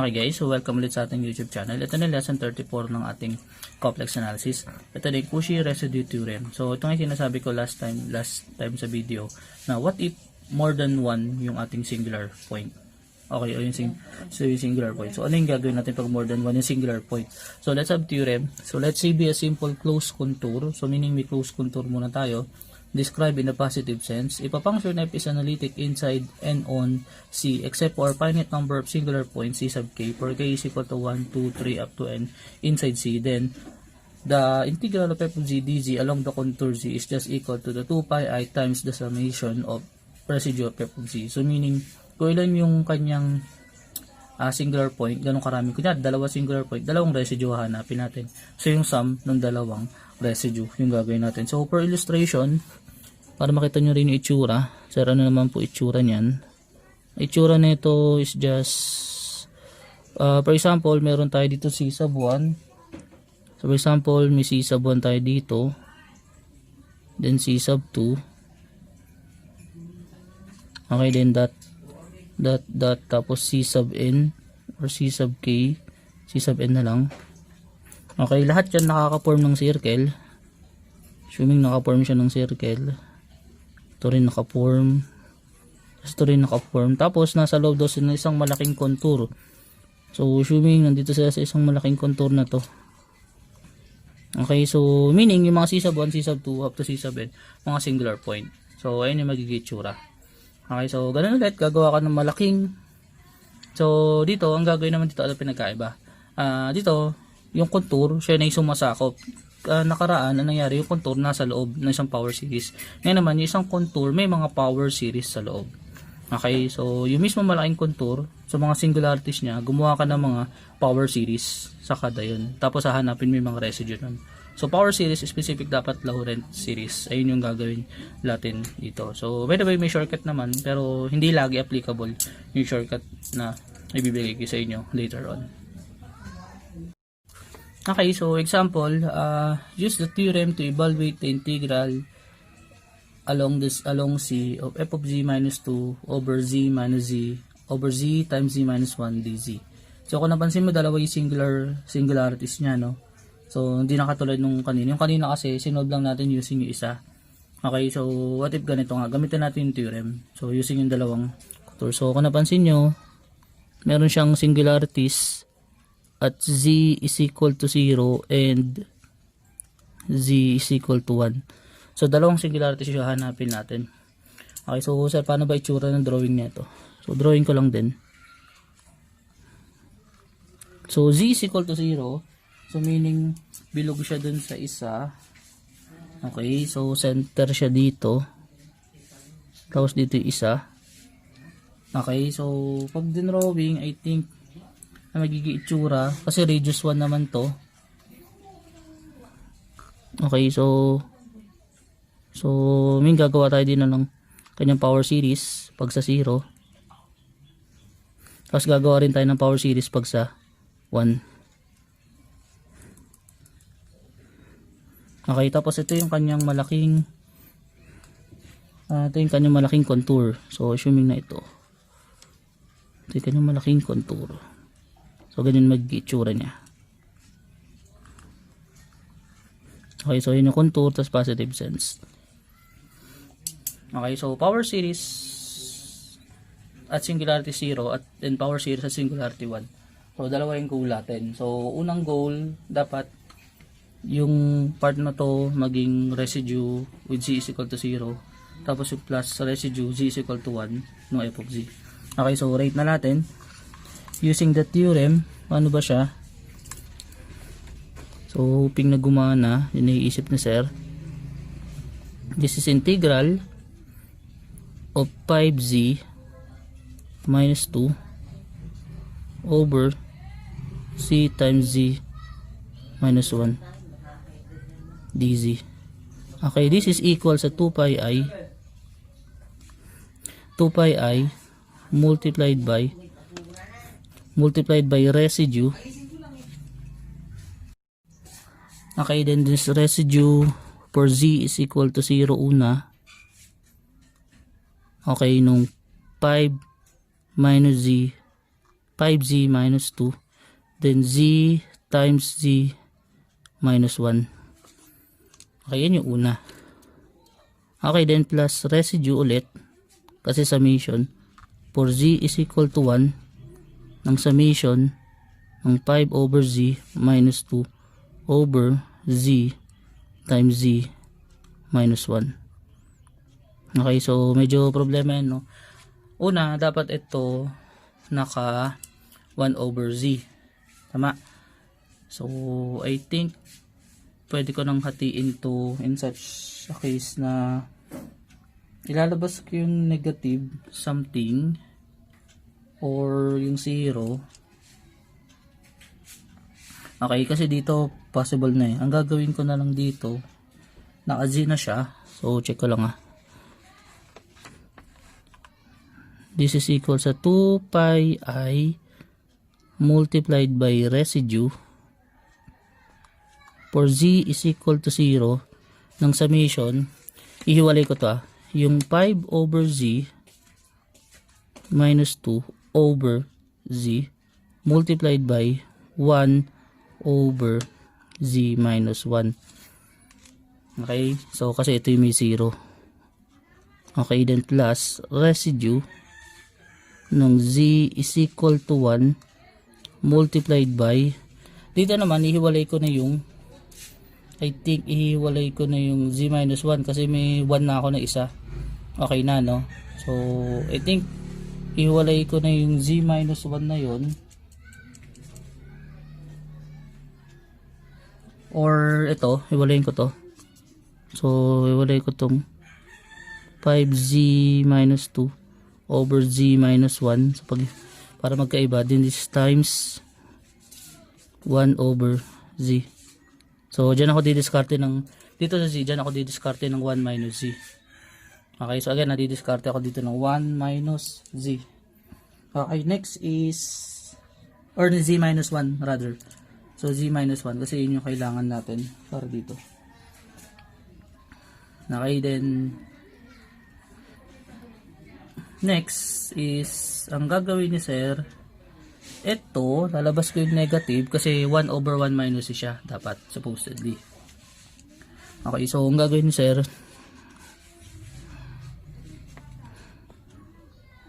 Okay guys, so welcome ulit sa ating YouTube channel. Ito na lesson 34 ng ating complex analysis. Ito na yung Cauchy residue theorem. So ito nga sinasabi ko last time sa video na what if more than one yung ating singular point. Okay, o yung singular point. So ano yung gagawin natin pag more than one yung singular point? So let's have theorem. So let's say be a simple closed contour. So meaning may closed contour muna tayo. Describe in a positive sense. If a function f is analytic inside and on C except for a finite number of singular points C sub k for k is equal to 1, 2, 3 up to n inside C, then the integral of f of z dz along the contour z is just equal to the 2 pi I times the summation of residue of f of z. So meaning, kung ilan yung kanyang singular point, ganun karami. Kunyari, dalawa singular point, dalawang residue hanapin natin. So yung sum ng dalawang residue yung gagawin natin. So for illustration, para makita nyo rin yung itsura. Sir, ano naman po itsura nyan? Itsura nito is just for example, meron tayo dito C sub 1. So for example, may C sub 1 tayo dito, then C sub 2. Okay, then that tapos C sub n or C sub k, C sub n na lang. Okay, lahat yan nakaka-form ng circle. Assuming naka-form siya ng circle, ito rin naka-form, ito rin naka-form. Tapos nasa loob daw ng isang malaking contour. So assuming nandito sila sa isang malaking contour na to. Okay, so meaning yung mga C sub 1, C sub 2 up to C sub n, mga singular point. So ayun yung magiging itsura. Okay, so ganun ulit, gagawa ka ng malaking. So dito, ang gagawin naman dito, ano pinagkaiba? Dito, yung contour, siya na yung sumasakop. Nakaraan, ang nangyari, yung contour nasa loob ng isang power series. Ngayon naman, yung isang contour, may mga power series sa loob. Okay, so yung mismo malaking contour, sa mga singularities niya, gumawa ka ng mga power series sa kada yun. Tapos hahanapin mo yung mga residue nun. So power series specific, dapat Laurent series. Ayun yung gagawin natin dito. So by the way, may shortcut naman, pero hindi lagi applicable yung shortcut na ibibigay ko sa inyo later on. Okay, so example, use the theorem to evaluate the integral along C of f of z minus 2 over z minus z over z times z minus 1 dz. So kung napansin mo, dalawa yung singularities niya, no? So hindi na katulad nung kanina. Yung kanina kasi sinolve lang natin using yung isa. Okay, so what if ganito nga, gamitin natin yung theorem. So using yung dalawang contour. So kung napansin nyo, meron siyang singularities at z is equal to 0 and z is equal to 1. So dalawang singularities yung hanapin natin. Okay, so sir, paano ba itsura ng drawing nito? So drawing ko lang din. So z is equal to 0. So meaning bilog siya dun sa isa. Okay, so center siya dito. Tapos dito yung isa. Okay, so pag dinrawing, I think na magiging itsura, kasi radius 1 naman to. Okay, so may gagawa tayo din ng kanyang power series pag sa 0. Tapos gagawa rin tayo ng power series pag sa 1. Okay, tapos ito yung kanyang malaking contour. So assuming na ito yung kanyang malaking contour. So ganyan mag-itsura niya. Okay, so yun yung contour, tas positive sense. Okay, so power series at singularity 0 at then power series at singularity 1. So dalawa yung goal natin. So unang goal, dapat yung part na to maging residue with z is equal to 0. Tapos yung plus residue z is equal to 1 ng f of z. Okay, so rate na natin using the theorem. Ano ba siya? So hoping na gumana, yun naiisip na sir. This is integral of 5z minus 2 over c times z minus 1 dz. Okay, this is equal sa 2 pi I multiplied by residue. Okay, then this residue for z is equal to 0 una. Okay, nung 5 minus z 5z minus 2, then z times z minus 1. Okay, yan yung una. Okay, then plus residue ulit, kasi summation, for z is equal to 1, ng summation ng 5 over z minus 2 over z times z minus 1. Okay, so medyo problema yan, no? Una, dapat ito naka 1 over z. Tama? So, I think pwede ko nang hatiin to in such a case na ilalabas ko yung negative something or yung 0. Okay, kasi dito possible na eh. Ang gagawin ko na lang dito, naka-z na siya. So, check ko lang This is equal sa 2 pi I multiplied by residue for z is equal to 0 ng summation. Ihiwalay ko to yung 5 over z minus 2 over z multiplied by 1 over z minus 1. Okay, so kasi ito yung may 0. Okay, then plus residue ng z is equal to 1 multiplied by, dito naman ihiwalay ko na yung, I think ihiwalay ko na yung z minus 1 kasi may 1 na ako na isa. Okay na, no? So I think ihiwalay ko na yung z minus 1 na yon, or ito, hiwalayin ko to. So hiwalay ko tong 5z minus 2 over z minus 1. So para magkaiba din, this times 1 over z. So dyan ako didiskarte ng, dito sa z, dyan ako didiskarte ng 1 minus z. Okay, so again, nadidiskarte ako dito ng 1 minus z. Okay, next is, or z minus 1 rather. So z minus 1 kasi yun yung kailangan natin para dito. Okay, then next is, ang gagawin ni sir, ito, lalabas ko yung negative kasi 1 over 1 minus siya dapat, supposedly. Okay, so ang gagawin ni sir,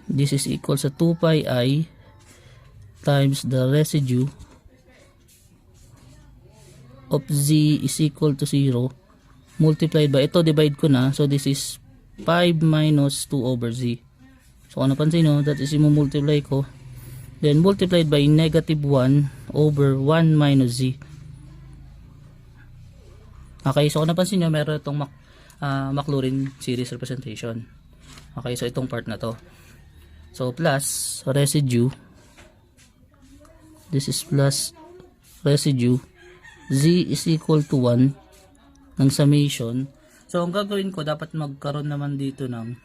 this is equal sa 2 pi I times the residue of z is equal to 0 multiplied by, ito divide ko na, so this is 5 minus 2 over z. So kung napansin nyo, that is i-multiply ko, then multiplied by negative 1 over 1 minus z. Okay, so kung napansin nyo, meron itong Maclaurin series representation. Okay, so itong part na to. So plus residue, this is plus residue, z is equal to 1 ng summation. So ang gagawin ko, dapat magkaroon naman dito ng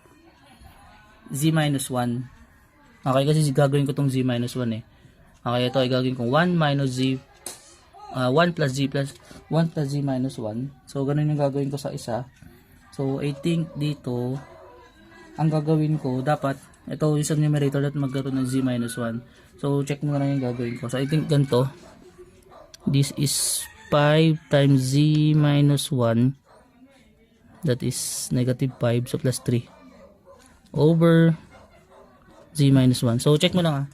z minus 1. Okay, kasi gagawin ko tong z minus 1 eh. Okay, ito ay gagawin ko 1 minus z, 1 plus z plus 1 plus z minus 1. So ganun yung gagawin ko sa isa. So I think dito, ang gagawin ko, dapat ito isang numerator at magkaroon ng z minus 1. So check mo na lang yung gagawin ko. So I think ganito, this is 5 times z minus 1, that is negative 5, so plus 3 over z minus 1. So check mo lang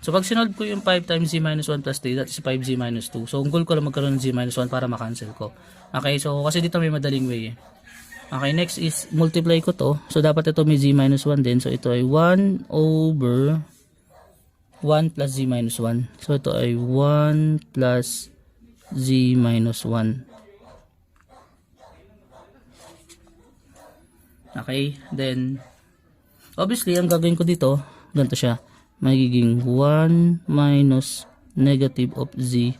So pag sinolve ko yung 5 times z minus 1 plus 3, that is 5z minus 2. So ang goal ko lang magkaroon ng z minus 1 para makancel ko. Okay, so kasi dito may madaling way eh. Okay, next is multiply ko to. So dapat ito may z minus 1 din. So ito ay 1 over 1 plus z minus 1. So ito ay 1 plus z minus 1. Okay, then obviously ang gagawin ko dito, ganito siya, magiging 1 minus negative of z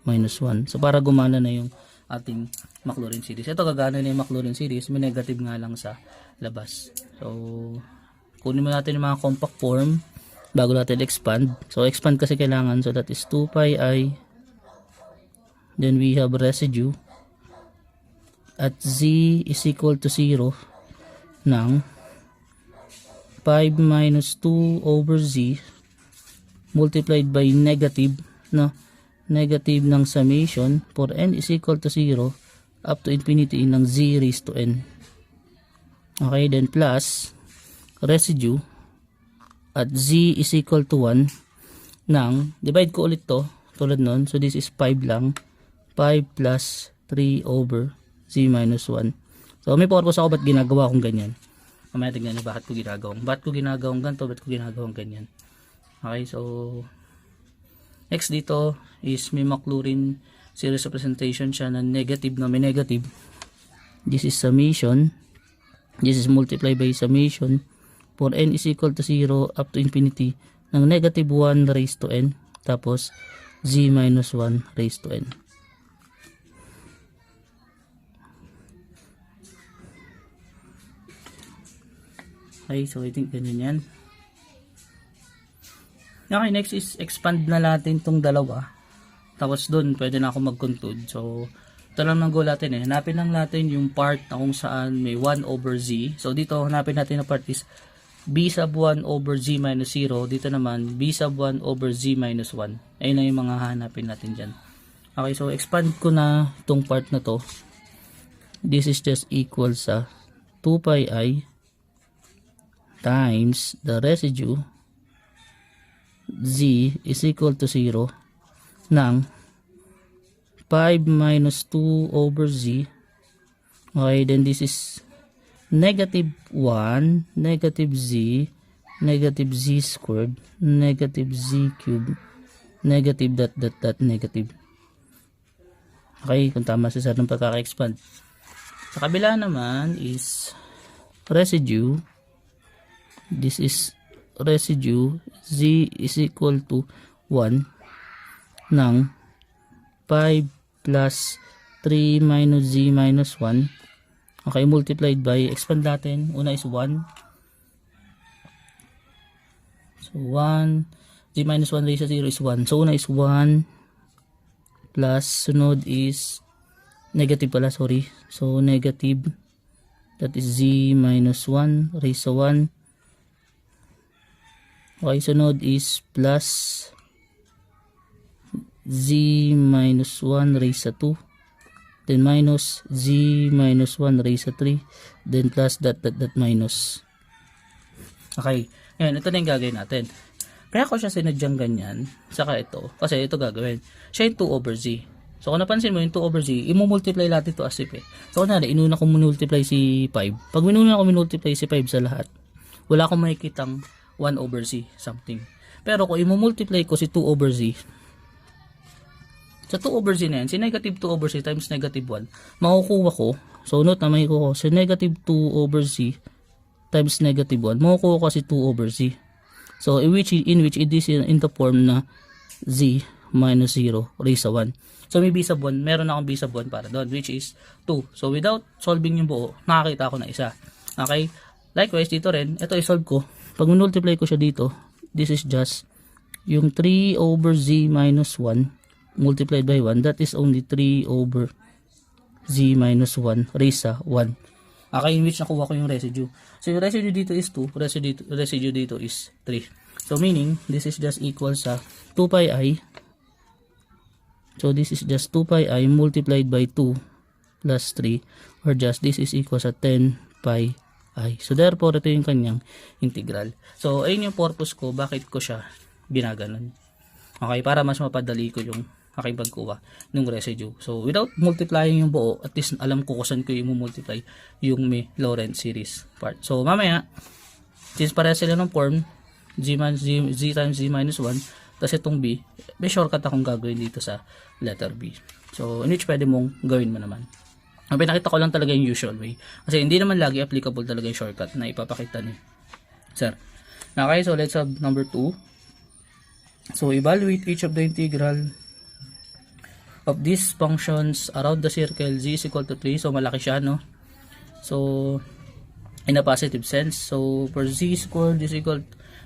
minus 1. So para gumana na yung ating Maclaurin series. Ito gagana na yung Maclaurin series, may negative nga lang sa labas. So kunin mo natin yung mga compact form bago natin expand. So expand kasi kailangan, so that is 2 pi I, then we have residue at z is equal to 0 ng 5 minus 2 over z multiplied by negative, no? Negative ng summation for n is equal to 0 up to infinity ng z raised to n. Okay, then plus residue at z is equal to 1 ng, divide ko ulit to, tulad nun, so this is 5 lang, 5 plus 3 over z minus 1. So may purpose ako ba't ginagawa kong ganyan. Mamaya tignan nyo bakit ko ginagawang ganito, bakit ko ginagawang ganyan. Okay, so next dito is may maklurin series representation siya na negative na may negative. This is summation, this is multiplied by summation for n is equal to 0 up to infinity ng negative 1 raised to n, tapos z minus 1 raised to n. Okay, so I think ganyan yan. Okay, next is expand na natin itong dalawa. Tapos dun, pwede na ako mag-conclude. So, ito lang ang goal natin eh. Hanapin lang natin yung part na kung saan may 1 over z. So, dito, hanapin natin na part is b sub 1 over z minus 0. Dito naman, b sub 1 over z minus 1. Ayun na yung mga hanapin natin dyan. Okay, so expand ko na itong part na to. This is just equal sa 2 pi I times the residue z is equal to 0 ng 5 minus 2 over z. Okay, then this is negative 1, negative z squared, negative z cubed, negative dot negative. Okay, kung tama si sir ng pagkaka-expand. Sa kabila naman is residue. This is residue, z is equal to 1 ng 5 plus 3 minus z minus 1. Okay, multiplied by, expand natin. Una is 1. So 1, z minus 1 raised to 0 is 1. So una is 1 plus, sunod is negative pala, sorry. So negative, that is z minus 1 raised to 1. Okay, sunod is plus z minus 1 raised to 2. Then minus z minus 1 raised to 3. Then plus dot minus. Okay, ngayon ito na yung gagawin natin. Kaya ko siya sinadyang ganyan, saka ito, kasi ito gagawin. Siya yung 2 over z. So kung napansin mo yung 2 over z, i-multiply natin ito as if eh. So kunwari, inuna ko multiply si 5. Pag inuna ko multiply si 5 sa lahat, wala akong makikitang 1 over z something. Pero kung i-multiply ko si 2 over z, sa 2 over z na yan, si negative 2 over z times negative 1, makukuha ko, so note na makukuha ko, si negative 2 over z times negative 1, makukuha ko si 2 over z. So in which it is in the form na z minus 0 raised to 1. So may b sub 1, meron akong b sub 1 para doon, which is 2. So without solving yung buo, nakakita ko na isa. Okay? Likewise, dito rin, ito i-solve ko. Pag multiply ko siya dito, this is just yung 3 over z minus 1 multiplied by 1, that is only 3 over z minus 1 raised sa 1. Okay, in which nakuha ko yung residue. So yung residue dito is 2, residue dito is 3. So meaning, this is just equal sa 2 pi I. So this is just 2 pi I multiplied by 2 plus 3, or just this is equal sa 10 pi I. So therefore, ito yung kanyang integral. So ayun yung purpose ko, bakit ko siya ginaganon. Okay, para mas mapadali ko yung aking pagkuha ng residue. So without multiplying yung buo, at least alam ko kung saan ko i-multiply yung may Lorentz series part. So mamaya, since para sila ng form, z times z minus 1, tapos itong b, may shortcut akong gagawin dito sa letter b. So in which pwede mong gawin mo naman. Ang pinakita ko lang talaga yung usual way. Kasi hindi naman lagi applicable talaga yung shortcut na ipapakita ni sir. Okay, so let's have number 2. So evaluate each of the integral of these functions around the circle z is equal to 3. So malaki siya, no? So in a positive sense. So for z squared is equal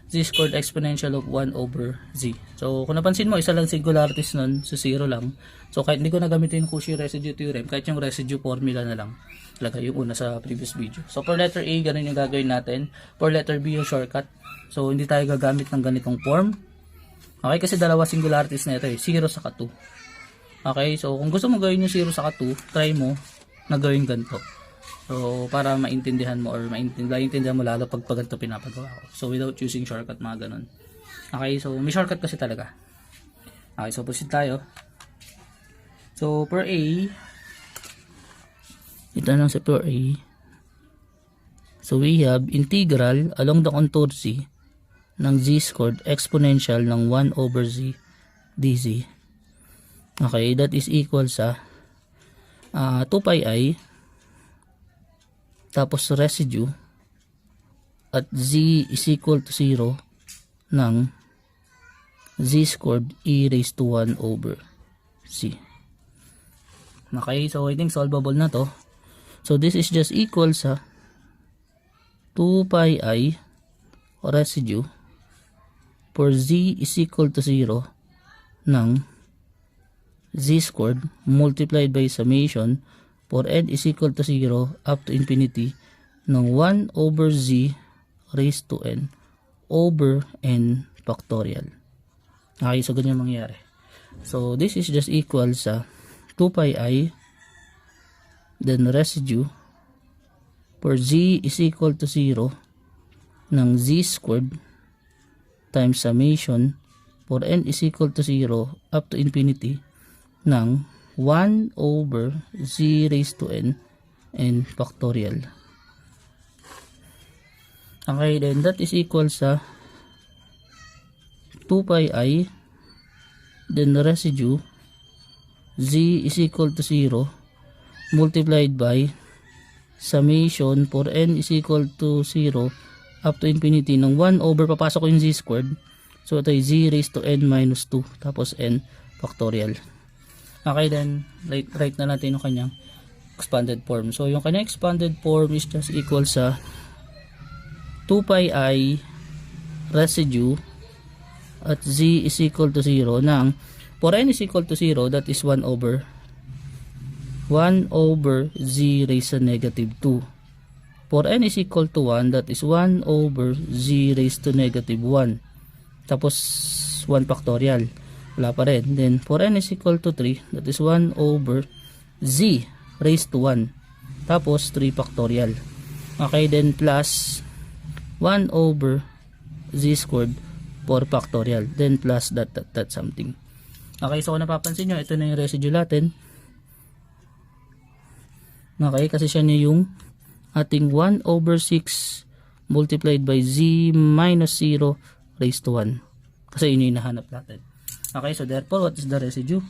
z squared exponential of 1 over z. So kung napansin mo, isa lang singularities nun, so 0 lang. So kahit hindi ko na gamitin yung Cauchy residue theorem, kahit yung residue formula na lang talaga yung una sa previous video. So for letter A, ganun yung gagawin natin. For letter B, yung shortcut. So hindi tayo gagamit ng ganitong form. Okay, kasi dalawa singularities na ito eh, 0 saka 2. Okay, so kung gusto mo gawin yung 0 saka 2, try mo na gawin ganito. So, para maintindihan mo or maintindihan mo lalo pag ganito pinapagawa ko. So, without using shortcut, mga ganun. Okay, so may shortcut kasi talaga. Okay, so proceed tayo. So, per A, ito lang sa per A. So, we have integral along the contour C ng z squared exponential ng 1 over z dz. Okay, that is equal sa 2 pi I tapos residue at z is equal to 0 ng z squared e raised to 1 over c. Okay, so I think solvable na to. So this is just equal sa 2 pi I residue for z is equal to 0 ng z squared multiplied by summation for n is equal to 0 up to infinity ng 1 over z raised to n over n factorial. Okay, so ganyan mangyayari. So this is just equal sa 2 pi I then residue for z is equal to 0 ng z squared times summation for n is equal to 0 up to infinity ng 1 over z raised to n factorial. Okay, then that is equal sa 2 pi I then residue z is equal to 0 multiplied by summation for n is equal to 0 up to infinity ng 1 over, papasok ko yung z squared, so ito ay z raised to n minus 2 tapos n factorial. Okay, then write na natin yung kanyang expanded form. So yung kanyang expanded form is just equal sa 2 pi I residue at z is equal to 0 ng for n is equal to 0, that is 1 over z raised to negative 2. For n is equal to 1, that is 1 over z raised to negative 1. Tapos 1 factorial. Wala pa rin. Then for n is equal to 3, that is 1 over z raised to 1. Tapos 3 factorial. Okay, then plus 1 over z squared 4 factorial. Then plus that something. Okay, so kung napapansin nyo, ito na yung residue natin. Okay, kasi siya niya yung ating 1 over 6 multiplied by z minus 0 raised to 1. Kasi yun yung hinahanap natin. Okay, so therefore, what is the residue?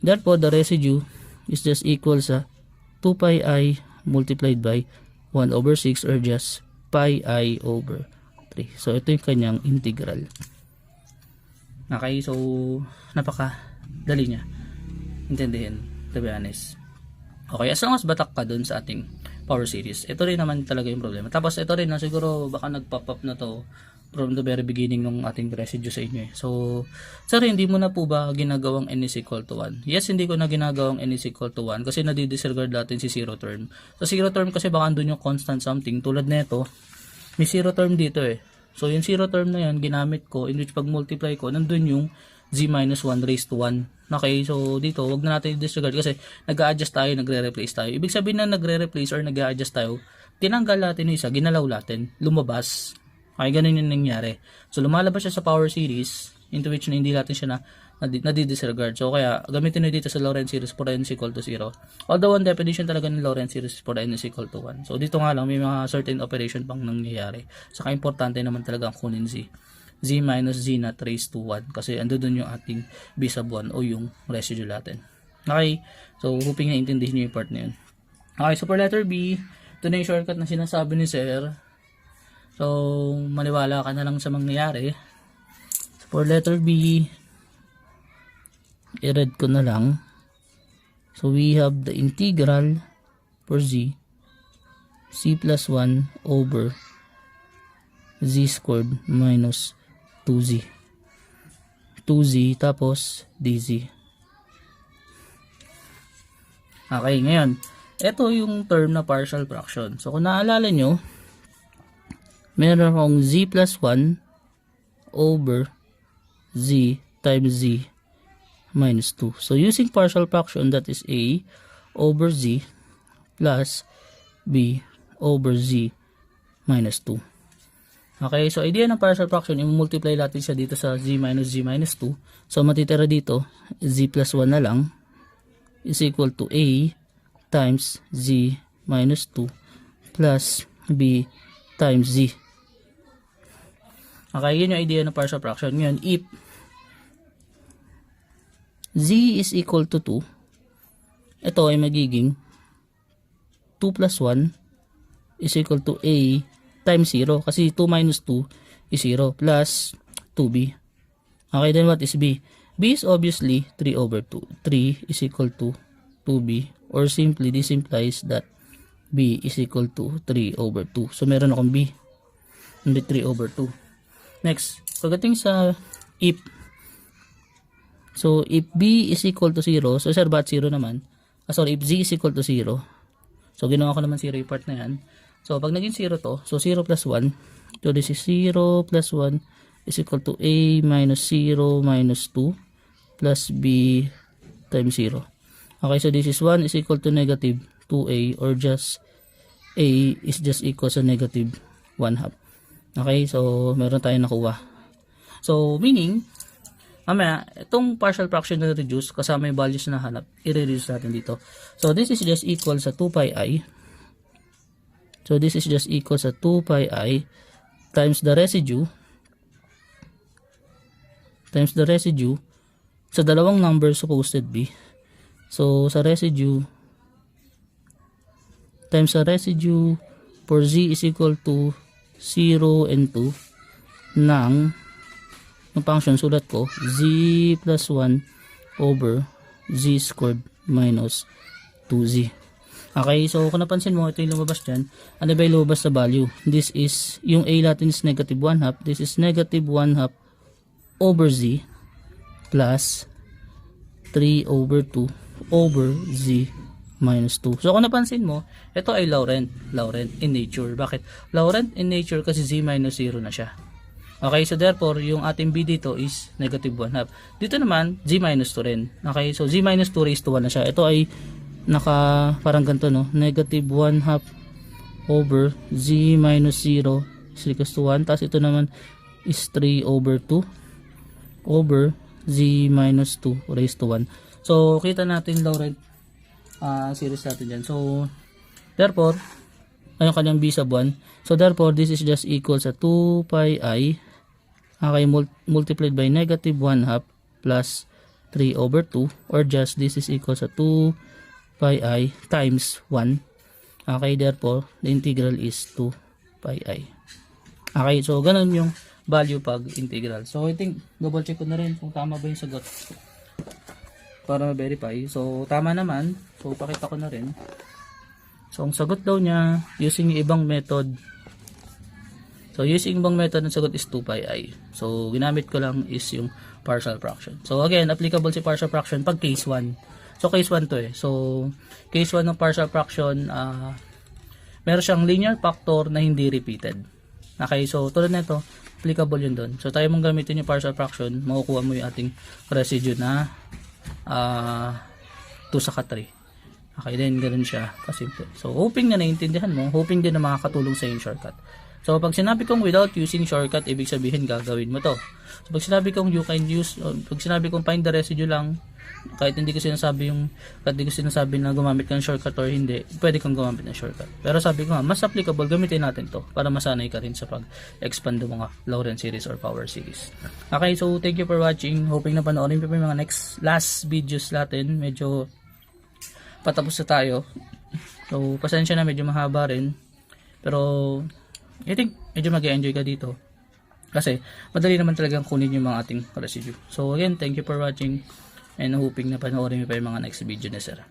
Therefore, the residue is just equal sa 2 pi I multiplied by 1 over 6 or just pi I over 3. So, ito yung kanyang integral. Okay, so napaka-dali niya intindihin, to be honest. Okay, as long as batak ka dun sa ating power series, ito rin naman talaga yung problema. Tapos ito rin na siguro baka nag-pop up na to from the very beginning ng ating residue sa inyo. So, sir, hindi mo na po ba ginagawang n is equal to 1? Yes, hindi ko na ginagawang n is equal to 1 kasi nadi-disregard natin si zero term. Sa zero term kasi baka andun yung constant something. Tulad nito, may zero term dito eh. So, yung zero term na yan, ginamit ko, in which pag multiply ko, nandun yung z minus 1 raised to 1. Okay, so dito, wag na natin i-disregard kasi nag-a-adjust tayo, nagre-replace tayo. Ibig sabihin na nagre-replace or nag-a-adjust tayo, tinanggal natin yung isa, ginalaw natin, lumabas. Okay, ganun yung nangyari. So, lumalabas siya sa power series, into which na hindi natin siya nadi-disregard. So, kaya, gamitin nyo dito sa Lorentz series for n is equal to 0. Although, one definition talaga ng Lorentz series for n is equal to 1. So, dito nga lang, may mga certain operation pang nangyayari. Saka, importante naman talaga ang kunin z minus z not raised to 1. Kasi, ando dun yung ating b sub 1 o yung residue natin. Okay, so, hoping na intindihin nyo yung part na yun. Okay, so, for letter B, ito na yung shortcut na sinasabi ni Sir. So, maniwala ka na lang sa mangyayari. So, for letter B, i-read ko na lang. So, we have the integral for z, c plus 1 over z squared minus 2z. 2z tapos dz. Okay, ngayon, ito yung term na partial fraction. So, kung naalala nyo, meron akong z plus 1 over z times z minus 2. So using partial fraction, that is a over z plus b over z minus 2. Okay, so idea ng partial fraction, i-multiply natin siya dito sa z minus 2. So matitira dito, z plus 1 na lang is equal to a times z minus 2 plus b times z. Okay, yun yung idea ng partial fraction. Ngayon, if z is equal to 2, ito ay magiging 2 plus 1 is equal to a times 0. Kasi 2 minus 2 is 0 plus 2b. Okay, then what is b? b is obviously 3 over 2. 3 is equal to 2b. Or simply, this implies that b is equal to 3 over 2. So, meron akong b. Hindi 3 over 2. Next, pagdating sa if. So, if b is equal to 0, so sir, ba't 0 naman? If z is equal to 0, so ginawa ko naman 0 yung part na yan. So, pag naging 0 to, so 0 plus 1, so this is 0 plus 1 is equal to a minus 0 minus 2 plus b times 0. Okay, so this is 1 is equal to negative 2a, or just a is just equal to negative 1 half. Okay, so meron tayong nakuha. So, meaning, mamaya, itong partial fraction na reduce, kasama yung values na hanap, i-reduce natin dito. So, this is just equal sa 2 pi I. So, this is just equal sa 2 pi I times the residue sa dalawang number supposed be. So, sa residue times sa residue for z is equal to 0 and 2 ng function, sulat ko z plus 1 over z squared minus 2z. Okay, so kung napansin mo, ito yung lumabas dyan. Ano ba yung lumabas sa value? This is, yung a natin is negative 1 half. This is negative 1 half over z plus 3 over 2 over z minus 2. So kung napansin mo, ito ay Laurent in nature. Bakit? Laurent in nature kasi z minus 0 na siya. Okay, so therefore, yung ating b dito is negative 1 half. Dito naman, z minus 2 rin. Okay, so z minus 2 raised to 1 na siya. Ito ay parang ganito, no? Negative 1 half over z minus 0 is equals to 1. Tapos ito naman is 3 over 2 over z minus 2 raised to 1. So, kita natin Laurent series natin dyan. So, therefore, ayun kanyang b sub 1. So, therefore, this is just equal sa 2 pi I, okay, multiplied by negative 1 half plus 3 over 2, or just this is equal sa 2 pi I times 1. Okay, therefore, the integral is 2 pi I. Okay, so, ganun yung value pag integral. So, I think, double check ko na rin kung tama ba yung sagot para ma-verify. So, tama naman. So, pakita ko na rin. So, ang sagot daw niya, using yung ibang method. So, using ibang method, ang sagot is 2 pi I. So, ginamit ko lang is yung partial fraction. So, again, applicable si partial fraction pag case 1. So, case 1 to eh. So, case 1 ng partial fraction, meron siyang linear factor na hindi repeated. Okay, so, tulad na ito, applicable yun doon. So, tayo mong gamitin yung partial fraction, makukuha mo yung ating residue na 2 saka 3. Okay, then ganun siya kasimple. So, hoping na naiintindihan mo, hoping din na makakatulong sa yung shortcut. So, pag sinabi kong without using shortcut, ibig sabihin gagawin mo to. So, pag sinabi kong you can use, pag sinabi kong find the residue lang, kahit hindi ko sinasabi na gumamit ka ng shortcut or hindi, pwede kang gumamit ng shortcut. Pero sabi ko nga, mas applicable, gamitin natin to para masanay ka rin sa pag-expand ng mga Laurent series or power series. Okay, so thank you for watching. Hoping na panoorin pa yung mga last videos natin. Medyo patapos na tayo. So, pasensya na, medyo mahaba rin. Pero, I think, medyo mag-enjoy ka dito. Kasi, madali naman talagang kunin yung mga ating residue. So, again, thank you for watching. And hoping na panoorin mo pa yung mga next video na sir.